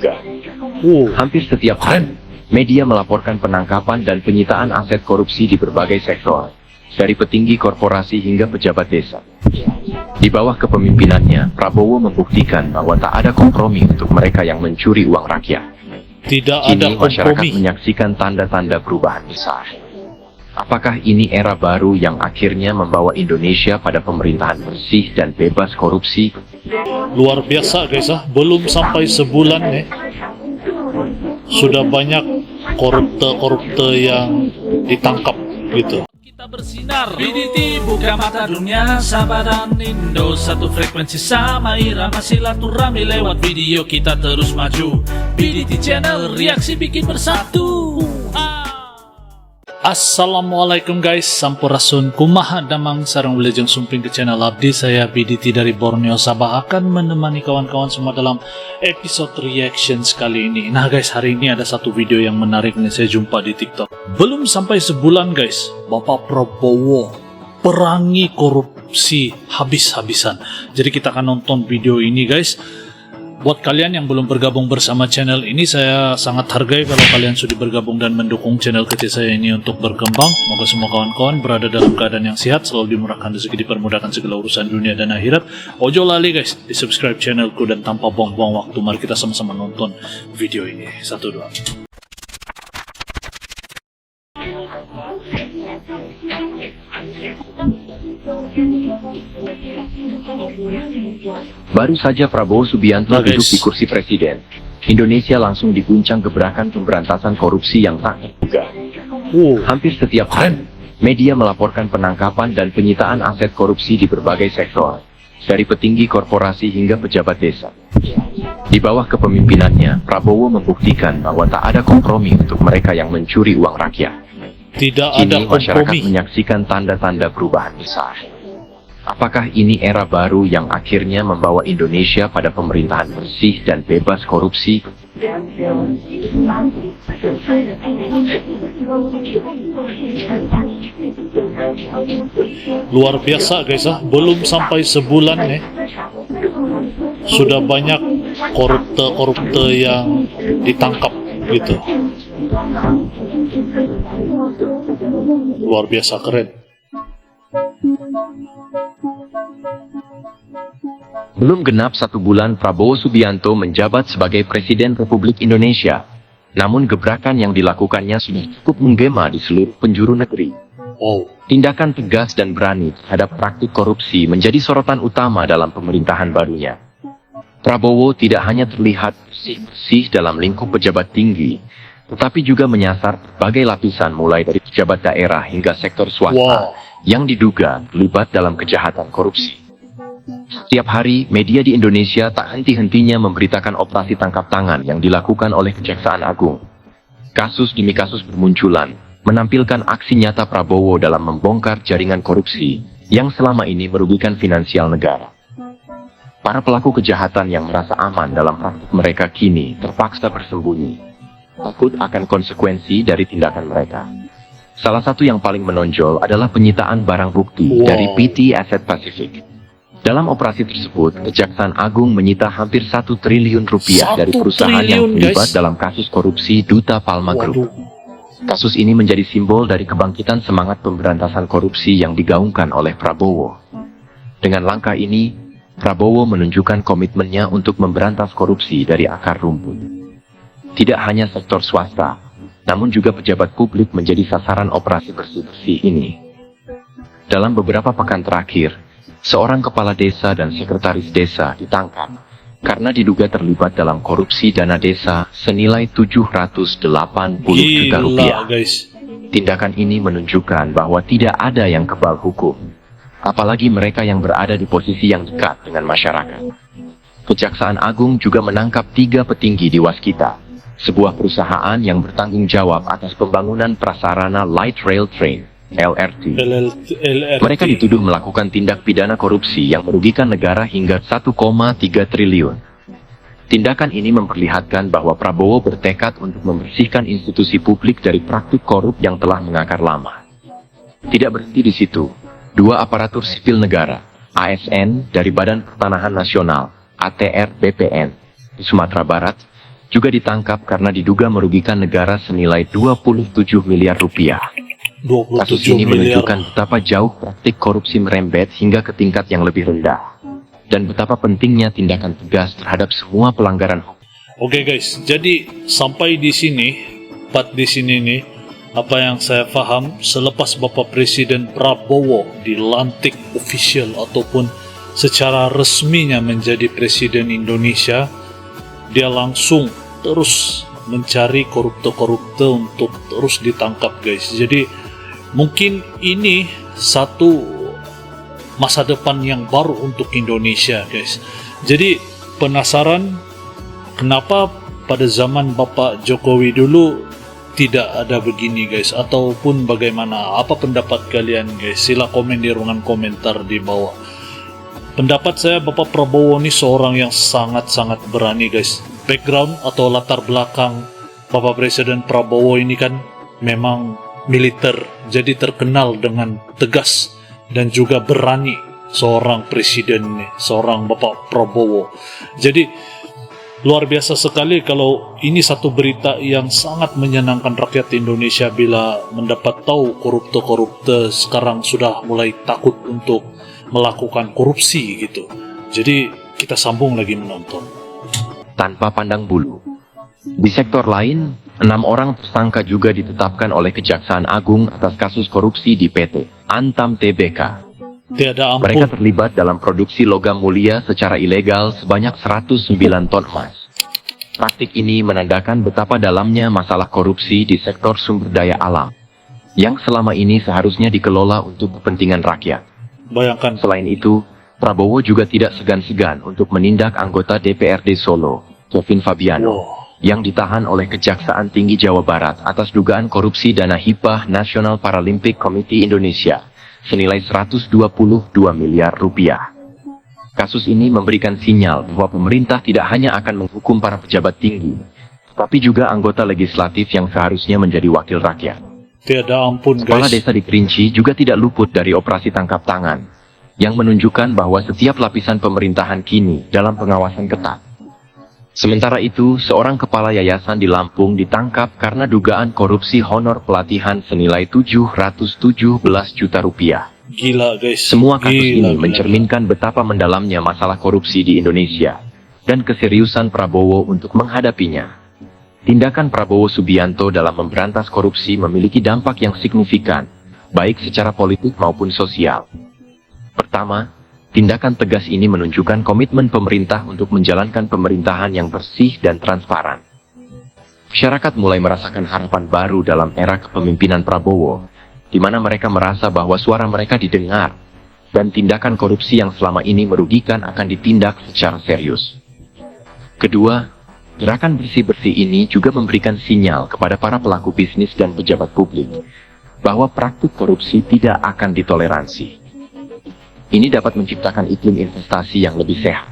diduga. Hampir setiap hari, media melaporkan penangkapan dan penyitaan aset korupsi di berbagai sektor, dari petinggi korporasi hingga pejabat desa. Di bawah kepemimpinannya, Prabowo membuktikan bahwa tak ada kompromi untuk mereka yang mencuri uang rakyat. Tidak ada Kini masyarakat kompromi. menyaksikan tanda-tanda perubahan besar. Apakah ini era baru yang akhirnya membawa Indonesia pada pemerintahan bersih dan bebas korupsi? Luar biasa guys, belum sampai sebulan nih, sudah banyak koruptor yang ditangkap gitu. Kita bersinar, BDT buka mata dunia, Sabah dan Indo satu frekuensi sama irama silaturahmi lewat video kita terus maju. BDT Channel, reaksi bikin bersatu. Assalamualaikum guys, sampurasun kumaha damang sarang wilujeng sumping ke channel abdi. Saya BDT dari Borneo Sabah akan menemani kawan-kawan semua dalam episode reaction kali ini. Nah guys, hari ini ada satu video yang menarik nih saya jumpa di TikTok. Belum sampai sebulan guys, Bapak Prabowo perangi korupsi habis-habisan. Jadi kita akan nonton video ini guys. Buat kalian yang belum bergabung bersama channel ini, saya sangat hargai kalau kalian sudah bergabung dan mendukung channel kecil saya ini untuk berkembang. Semoga semua kawan-kawan berada dalam keadaan yang sehat, selalu dimurahkan rezeki, dipermudahkan segala urusan dunia dan akhirat. Ojo lali guys, di subscribe channelku dan tanpa buang-buang waktu, mari kita sama-sama nonton video ini. 1, 2. Baru saja Prabowo Subianto Nah, duduk guys, di kursi presiden, Indonesia langsung diguncang gebrakan pemberantasan korupsi yang tak terduga. Hampir setiap hari, media melaporkan penangkapan dan penyitaan aset korupsi di berbagai sektor, dari petinggi korporasi hingga pejabat desa. Di bawah kepemimpinannya, Prabowo membuktikan bahwa tak ada kompromi untuk mereka yang mencuri uang rakyat. Tidak ada Kini masyarakat kompromi. menyaksikan tanda-tanda perubahan besar. Apakah ini era baru yang akhirnya membawa Indonesia pada pemerintahan bersih dan bebas korupsi? Luar biasa guys, belum sampai sebulan nih, sudah banyak koruptor yang ditangkap gitu. Luar biasa keren. Belum genap 1 bulan Prabowo Subianto menjabat sebagai Presiden Republik Indonesia. Namun gebrakan yang dilakukannya sudah cukup menggema di seluruh penjuru negeri. Tindakan tegas dan berani terhadap praktik korupsi menjadi sorotan utama dalam pemerintahan barunya. Prabowo tidak hanya terlihat bersih-bersih dalam lingkup pejabat tinggi, tetapi juga menyasar berbagai lapisan mulai dari pejabat daerah hingga sektor swasta yang diduga terlibat dalam kejahatan korupsi. Setiap hari, media di Indonesia tak henti-hentinya memberitakan operasi tangkap tangan yang dilakukan oleh Kejaksaan Agung. Kasus demi kasus bermunculan, menampilkan aksi nyata Prabowo dalam membongkar jaringan korupsi yang selama ini merugikan finansial negara. Para pelaku kejahatan yang merasa aman dalam praktik mereka kini terpaksa bersembunyi, takut akan konsekuensi dari tindakan mereka. Salah satu yang paling menonjol adalah penyitaan barang bukti dari PT Asset Pacific. Dalam operasi tersebut, Kejaksaan Agung menyita hampir 1 triliun rupiah dari perusahaan yang terlibat dalam kasus korupsi Duta Palma Group. Kasus ini menjadi simbol dari kebangkitan semangat pemberantasan korupsi yang digaungkan oleh Prabowo. Dengan langkah ini, Prabowo menunjukkan komitmennya untuk memberantas korupsi dari akar rumput. Tidak hanya sektor swasta, namun juga pejabat publik menjadi sasaran operasi bersih-bersih ini. Dalam beberapa pekan terakhir, seorang kepala desa dan sekretaris desa ditangkap karena diduga terlibat dalam korupsi dana desa senilai 780 juta rupiah. Guys. Tindakan ini menunjukkan bahwa tidak ada yang kebal hukum, apalagi mereka yang berada di posisi yang dekat dengan masyarakat. Kejaksaan Agung juga menangkap 3 petinggi di Waskita, sebuah perusahaan yang bertanggung jawab atas pembangunan prasarana Light Rail Train (LRT). Mereka dituduh melakukan tindak pidana korupsi yang merugikan negara hingga 1,3 triliun. Tindakan ini memperlihatkan bahwa Prabowo bertekad untuk membersihkan institusi publik dari praktik korup yang telah mengakar lama. Tidak berhenti di situ, 2 aparatur sipil negara, ASN dari Badan Pertanahan Nasional, ATR BPN, di Sumatera Barat, juga ditangkap karena diduga merugikan negara senilai 27 miliar rupiah. 27 Kasus ini miliar. menunjukkan betapa jauh praktik korupsi merembet hingga ke tingkat yang lebih rendah. Dan betapa pentingnya tindakan tegas terhadap semua pelanggaran hukum. Oke guys, jadi sampai di sini, nih, apa yang saya paham, selepas Bapak Presiden Prabowo dilantik official ataupun secara resminya menjadi Presiden Indonesia, dia langsung terus mencari koruptor-koruptor untuk terus ditangkap guys. Jadi mungkin ini satu masa depan yang baru untuk Indonesia guys. Jadi penasaran kenapa pada zaman Bapak Jokowi dulu tidak ada begini guys, ataupun bagaimana? Apa pendapat kalian guys? Sila komen di ruangan komentar di bawah. Pendapat saya, Bapak Prabowo ini seorang yang sangat-sangat berani guys. Background atau latar belakang Bapak Presiden Prabowo ini kan memang militer, jadi terkenal dengan tegas dan juga berani seorang presiden nih, seorang Bapak Prabowo. Jadi luar biasa sekali kalau ini satu berita yang sangat menyenangkan rakyat Indonesia bila mendapat tahu koruptor-koruptor sekarang sudah mulai takut untuk melakukan korupsi gitu. Jadi kita sambung lagi menonton. Tanpa pandang bulu. Di sektor lain, 6 orang tersangka juga ditetapkan oleh Kejaksaan Agung atas kasus korupsi di PT Antam Tbk. Tiada ampun. Mereka terlibat dalam produksi logam mulia secara ilegal sebanyak 109 ton emas. Praktik ini menandakan betapa dalamnya masalah korupsi di sektor sumber daya alam, yang selama ini seharusnya dikelola untuk kepentingan rakyat. Bayangkan. Selain itu, Prabowo juga tidak segan-segan untuk menindak anggota DPRD Solo, Kevin Fabiano, yang ditahan oleh Kejaksaan Tinggi Jawa Barat atas dugaan korupsi dana hibah National Paralympic Committee Indonesia senilai 122 miliar rupiah. Kasus ini memberikan sinyal bahwa pemerintah tidak hanya akan menghukum para pejabat tinggi, tapi juga anggota legislatif yang seharusnya menjadi wakil rakyat. Tiada ampun Kepala guys. desa di Kerinci juga tidak luput dari operasi tangkap tangan, yang menunjukkan bahwa setiap lapisan pemerintahan kini dalam pengawasan ketat. Sementara itu, seorang kepala yayasan di Lampung ditangkap karena dugaan korupsi honor pelatihan senilai 717 juta rupiah. Gila guys. Semua kasus Gila. ini mencerminkan betapa mendalamnya masalah korupsi di Indonesia dan keseriusan Prabowo untuk menghadapinya. Tindakan Prabowo Subianto dalam memberantas korupsi memiliki dampak yang signifikan, baik secara politik maupun sosial. Pertama, tindakan tegas ini menunjukkan komitmen pemerintah untuk menjalankan pemerintahan yang bersih dan transparan. Masyarakat mulai merasakan harapan baru dalam era kepemimpinan Prabowo, di mana mereka merasa bahwa suara mereka didengar, dan tindakan korupsi yang selama ini merugikan akan ditindak secara serius. Kedua, gerakan bersih-bersih ini juga memberikan sinyal kepada para pelaku bisnis dan pejabat publik, bahwa praktik korupsi tidak akan ditoleransi. Ini dapat menciptakan iklim investasi yang lebih sehat,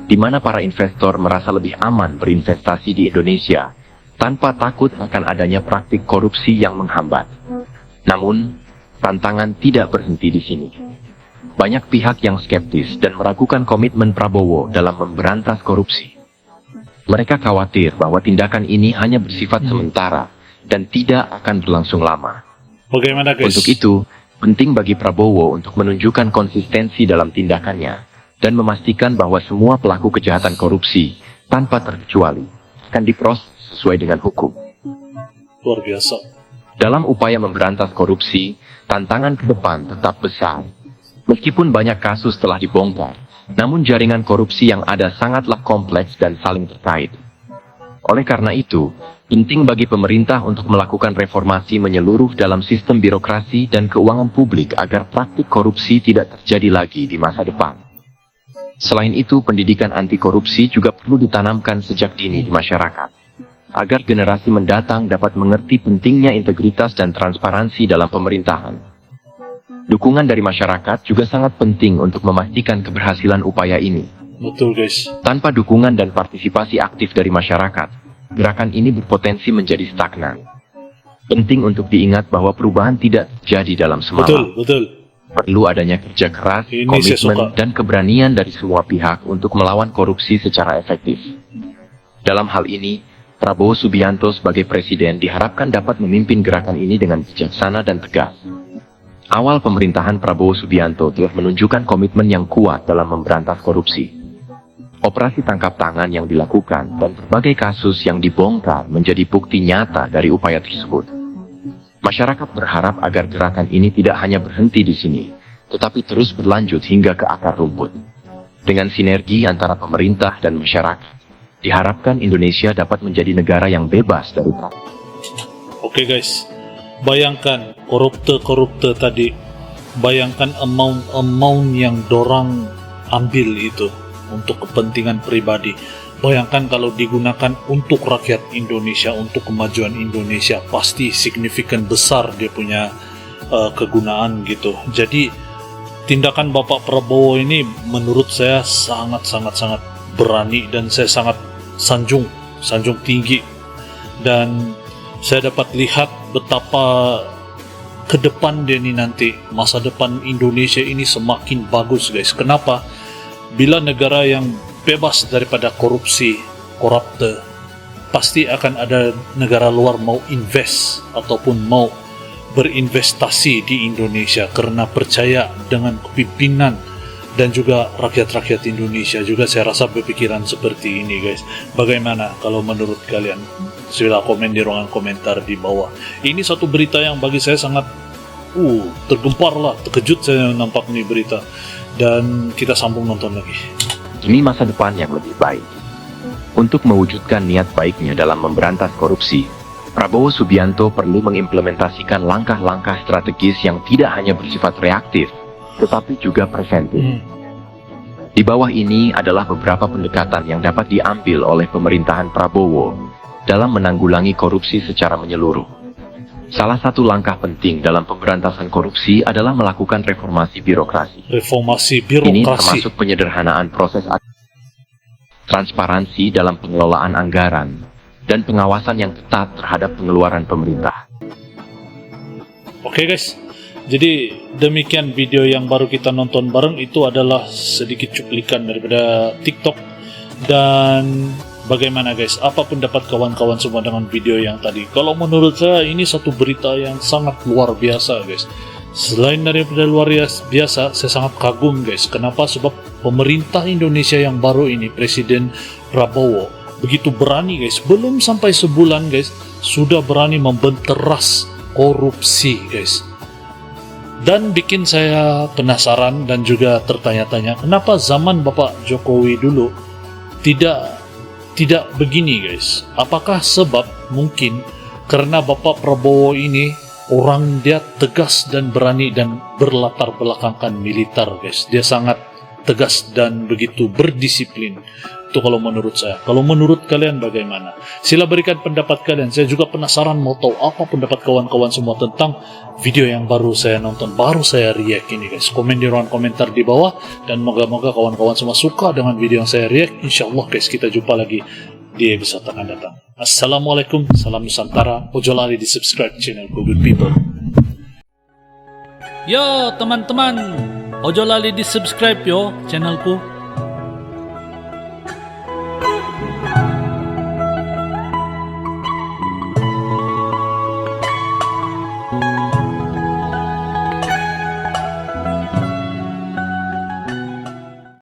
di mana para investor merasa lebih aman berinvestasi di Indonesia, tanpa takut akan adanya praktik korupsi yang menghambat. Namun, tantangan tidak berhenti di sini. Banyak pihak yang skeptis dan meragukan komitmen Prabowo dalam memberantas korupsi. Mereka khawatir bahwa tindakan ini hanya bersifat sementara dan tidak akan berlangsung lama. Bagaimana guys? Untuk itu, penting bagi Prabowo untuk menunjukkan konsistensi dalam tindakannya dan memastikan bahwa semua pelaku kejahatan korupsi, tanpa terkecuali, akan diproses sesuai dengan hukum. Luar biasa. Dalam upaya memberantas korupsi, tantangan ke depan tetap besar. Meskipun banyak kasus telah dibongkar, namun jaringan korupsi yang ada sangatlah kompleks dan saling terkait. Oleh karena itu, penting bagi pemerintah untuk melakukan reformasi menyeluruh dalam sistem birokrasi dan keuangan publik agar praktik korupsi tidak terjadi lagi di masa depan. Selain itu, pendidikan anti korupsi juga perlu ditanamkan sejak dini di masyarakat, agar generasi mendatang dapat mengerti pentingnya integritas dan transparansi dalam pemerintahan. Dukungan dari masyarakat juga sangat penting untuk memastikan keberhasilan upaya ini. Betul guys. Tanpa dukungan dan partisipasi aktif dari masyarakat, gerakan ini berpotensi menjadi stagnan. Penting untuk diingat bahwa perubahan tidak terjadi dalam semalam. Betul. Perlu adanya kerja keras, Ini saya suka. komitmen, dan keberanian dari semua pihak untuk melawan korupsi secara efektif. Dalam hal ini, Prabowo Subianto sebagai presiden diharapkan dapat memimpin gerakan ini dengan bijaksana dan tegas. Awal pemerintahan Prabowo Subianto telah menunjukkan komitmen yang kuat dalam memberantas korupsi. Operasi tangkap tangan yang dilakukan dan berbagai kasus yang dibongkar menjadi bukti nyata dari upaya tersebut. Masyarakat berharap agar gerakan ini tidak hanya berhenti di sini, tetapi terus berlanjut hingga ke akar rumput. Dengan sinergi antara pemerintah dan masyarakat, diharapkan Indonesia dapat menjadi negara yang bebas dari praktik. Oke guys, bayangkan korupte tadi, bayangkan amount yang dorang ambil itu untuk kepentingan pribadi. Bayangkan kalau digunakan untuk rakyat Indonesia, untuk kemajuan Indonesia, pasti signifikan besar dia punya kegunaan gitu. Jadi tindakan Bapak Prabowo ini menurut saya sangat berani, dan saya sangat sanjung tinggi, dan saya dapat lihat betapa ke depan dia ini nanti, masa depan Indonesia ini semakin bagus guys. Kenapa? Bila negara yang bebas daripada korupte, pasti akan ada negara luar mau invest ataupun mau berinvestasi di Indonesia karena percaya dengan kepimpinan dan juga rakyat-rakyat Indonesia juga. Saya rasa berpikiran seperti ini guys. Bagaimana kalau menurut kalian? Sila komen di ruangan komentar di bawah. Ini satu berita yang bagi saya sangat tergempar lah, terkejut saya nampak nih berita. Dan kita sambung nonton lagi. Ini masa depan yang lebih baik. Untuk mewujudkan niat baiknya dalam memberantas korupsi, Prabowo Subianto perlu mengimplementasikan langkah-langkah strategis yang tidak hanya bersifat reaktif, tetapi juga preventif. Di bawah ini adalah beberapa pendekatan yang dapat diambil oleh pemerintahan Prabowo dalam menanggulangi korupsi secara menyeluruh. Salah satu langkah penting dalam pemberantasan korupsi adalah melakukan reformasi birokrasi. Ini termasuk penyederhanaan proses transparansi dalam pengelolaan anggaran dan pengawasan yang ketat terhadap pengeluaran pemerintah. Oke guys, jadi demikian video yang baru kita nonton bareng. Itu adalah sedikit cuplikan daripada TikTok. Dan bagaimana guys, apa pendapat kawan-kawan semua dengan video yang tadi? Kalau menurut saya ini satu berita yang sangat luar biasa guys. Selain daripada luar biasa, saya sangat kagum guys. Kenapa? Sebab pemerintah Indonesia yang baru ini, Presiden Prabowo, begitu berani guys. Belum sampai sebulan guys, sudah berani membenteras korupsi guys. Dan bikin saya penasaran dan juga tertanya-tanya, kenapa zaman Bapak Jokowi dulu tidak begini guys? Apakah sebab mungkin karena Bapak Prabowo ini orang dia tegas dan berani dan berlatar belakangkan militer guys. Dia sangat tegas dan begitu berdisiplin. Itu kalau menurut saya. Kalau menurut kalian bagaimana? Sila berikan pendapat kalian. Saya juga penasaran mau tahu apa pendapat kawan-kawan semua tentang video yang baru saya nonton, baru saya react ini guys. Komen di ruang komentar di bawah, dan moga-moga kawan-kawan semua suka dengan video yang saya react. InsyaAllah guys, kita jumpa lagi di episode akan datang. Assalamualaikum, salam Nusantara. Ojo lali di subscribe channel Good People. Yo teman-teman, ojo lali di subscribe yo channelku.